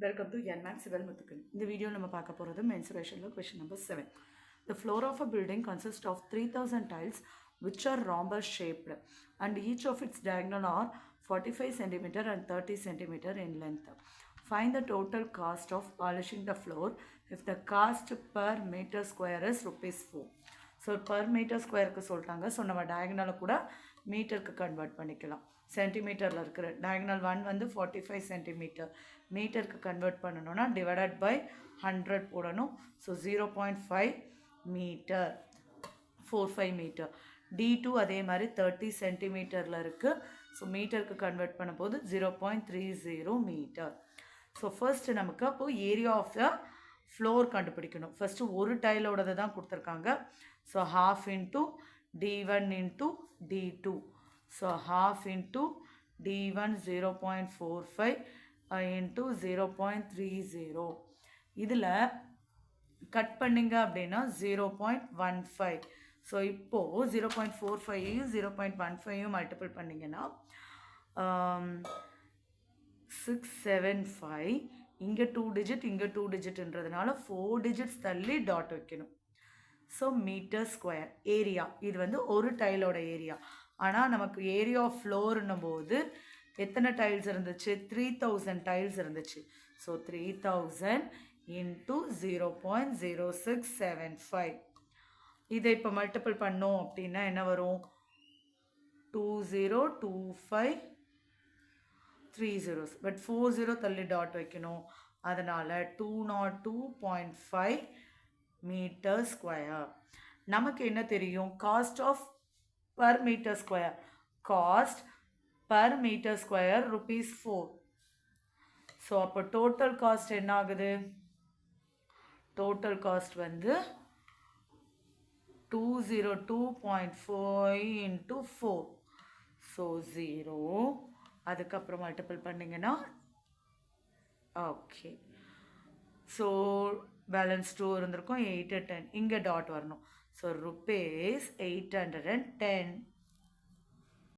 Welcome to NMAX Civil Muthukan. In the video, we will talk about the mensuration law, question number 7. The floor of a building consists of 3000 tiles which are rhombus shaped and each of its diagonal are 45 cm and 30 cm in length. Find the total cost of polishing the floor if the cost per meter square is rupees 4. So per metre ஸ்கொயருக்கு சொல்லிட்டாங்க. So நம்ம டயகனலை கூட மீட்டருக்கு convert பண்ணிக்கலாம். சென்டிமீட்டரில் இருக்கிற diagonal 1 வந்து 45 centimetre, மீட்டருக்கு convert பண்ணணும்னா டிவைடட் பை 100 போடணும். So 0.5 metre, 45 metre. D2 அதே மாதிரி 30 சென்டிமீட்டரில் இருக்குது. ஸோ மீட்டருக்கு கன்வெர்ட் பண்ணும்போது 0.30 மீட்டர். ஸோ ஃபர்ஸ்ட் நமக்கு அப்போது ஏரியா ஆஃப் த ஃப்ளோர் கண்டுபிடிக்கணும். ஃபஸ்ட்டு ஒரு டைலோடது தான் கொடுத்துருக்காங்க. So half into D1 into D2. So half into D1 0.45 into 0.30. இதில் கட் பண்ணிங்க அப்படின்னா 0.15. ஸோ இப்போது 0.45 0.15 மல்டிபிள் பண்ணிங்கன்னா 675. இங்கே 2 டிஜிட் இங்கே 2 டிஜிட்ன்றதுனால 4 டிஜிட்ஸ் தள்ளி டாட் வைக்கணும். ஸோ மீட்டர் ஸ்கொயர் ஏரியா, இது வந்து ஒரு டைலோட ஏரியா. ஆனால் நமக்கு ஏரியா ஆஃப் ஃப்ளோர்னும் போது எத்தனை டைல்ஸ் இருந்துச்சு? 3000 டைல்ஸ் இருந்துச்சு. So 3000 into 0.0675. இதை இப்போ மல்டிபிள் பண்ணோம் அப்படின்னா என்ன வரும்? 202530. பட் 40 தள்ளி டாட் வைக்கணும். அதனால் 202.5 மீட்டர் ஸ்கொயர். நமக்கு என்ன தெரியும்? Cost of per metre square. Cost per metre square rupees 4. So அப்போ டோட்டல் காஸ்ட் என்ன ஆகுது? டோட்டல் காஸ்ட் வந்து 202.5 into 4. ஸோ 0. அதுக்கப்புறம் மல்டிபிள் பண்ணிங்கன்னா ஓகே. ஸோ பேலன்ஸ் 2 இருந்திருக்கும். 8 10 இங்கே டாட் வரணும். So rupees 810